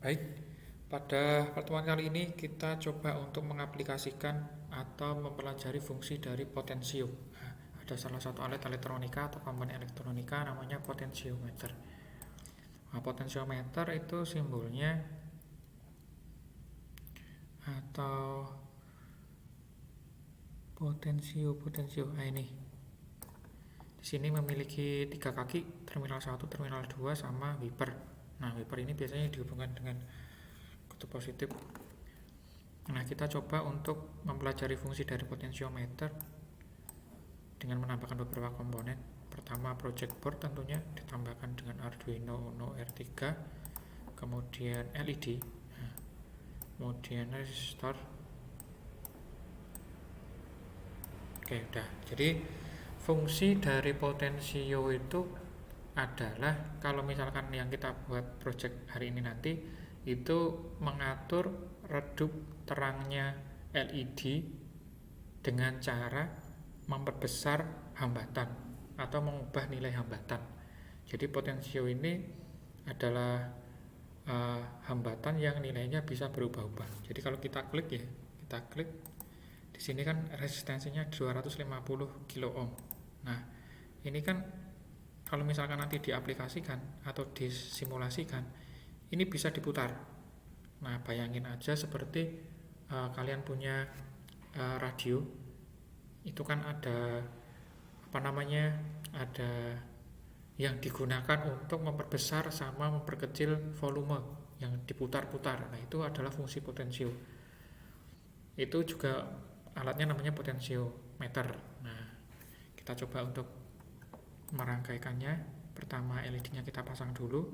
Baik, pada pertemuan kali ini kita coba untuk mengaplikasikan atau mempelajari fungsi dari potensio. Nah, ada salah satu alat elektronika atau komponen elektronika namanya potensiometer. Nah, potensiometer itu simbolnya atau potensio. Nah, ini di sini memiliki 3 kaki, terminal 1, terminal 2, sama wiper. Nah, wiper ini biasanya dihubungkan dengan kutub positif. Nah, kita coba untuk mempelajari fungsi dari potensiometer dengan menambahkan beberapa komponen. Pertama, project board tentunya ditambahkan dengan Arduino Uno R3, kemudian LED, kemudian resistor. Oke, udah. Jadi fungsi dari potensio itu adalah kalau misalkan yang kita buat project hari ini nanti itu mengatur redup terangnya LED dengan cara memperbesar hambatan atau mengubah nilai hambatan. Jadi potensio ini adalah hambatan yang nilainya bisa berubah-ubah. Jadi kalau kita klik di sini kan resistensinya 250 kilo ohm. Nah, ini kan kalau misalkan nanti diaplikasikan atau disimulasikan, ini bisa diputar. Nah, bayangin aja seperti kalian punya radio, itu kan ada ada yang digunakan untuk memperbesar sama memperkecil volume yang diputar-putar. Nah, itu adalah fungsi potensio. Itu juga alatnya namanya potensiometer. Nah, kita coba untuk merangkaikannya. Pertama, LED-nya kita pasang dulu,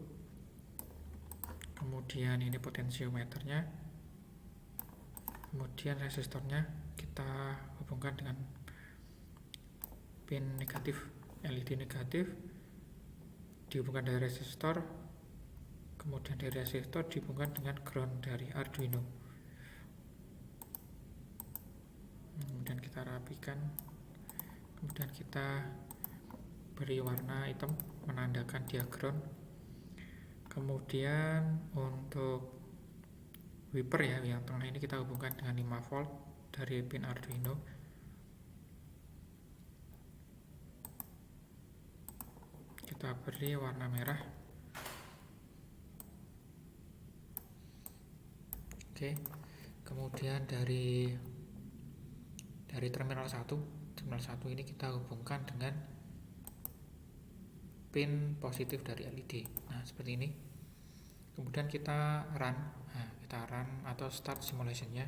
kemudian ini potensiometernya, kemudian resistornya kita hubungkan dengan pin negatif, LED negatif dihubungkan dari resistor, kemudian dari resistor dihubungkan dengan ground dari Arduino. Kemudian kita rapikan, kemudian kita beri warna hitam menandakan dia ground. Kemudian untuk wiper ya, yang tengah ini kita hubungkan dengan 5 volt dari pin Arduino. Kita beri warna merah. Oke. Kemudian dari terminal 1 ini kita hubungkan dengan pin positif dari LED. Nah, seperti ini. Kemudian kita run atau start simulationnya.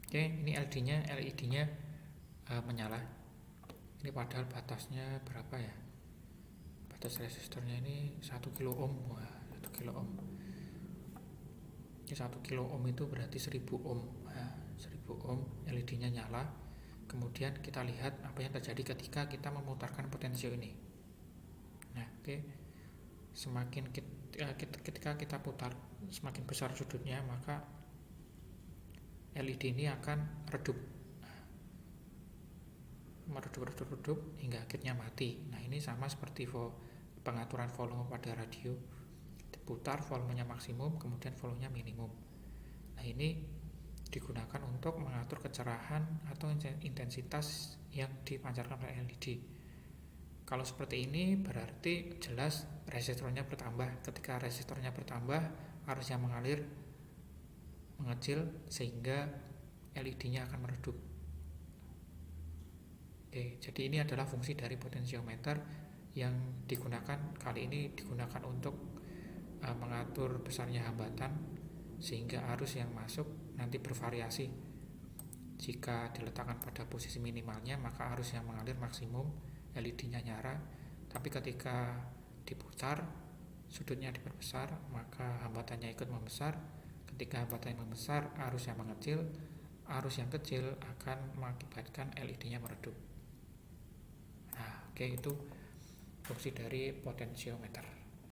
Oke, ini LED-nya menyala. Ini padahal batasnya berapa ya? Batas resistornya ini 1 kilo ohm. Wah, 1 kilo ohm. Ini 1 kilo ohm itu berarti 1000 ohm. Nah, 1000 ohm, LED-nya nyala. Kemudian kita lihat apa yang terjadi ketika kita memutarkan potensio ini. Nah, oke. Semakin ketika kita putar, semakin besar sudutnya, maka LED ini akan redup hingga akhirnya mati. Nah, ini sama seperti pengaturan volume pada radio. Diputar, volumenya maksimum, kemudian volumenya minimum. Nah, ini digunakan untuk mengatur kecerahan atau intensitas yang dipancarkan oleh LED. Kalau seperti ini berarti jelas resistornya bertambah. Ketika resistornya bertambah, arusnya mengalir, mengecil, sehingga LED-nya akan meredup. Oke, jadi ini adalah fungsi dari potensiometer yang kali ini digunakan untuk mengatur besarnya hambatan sehingga arus yang masuk nanti bervariasi. Jika diletakkan pada posisi minimalnya, maka arus yang mengalir maksimum, LED-nya nyala. Tapi ketika diputar, sudutnya diperbesar, maka hambatannya ikut membesar. Ketika hambatannya membesar, arus yang mengecil. Arus yang kecil akan mengakibatkan LED-nya meredup. Nah, oke, itu fungsi dari potensiometer.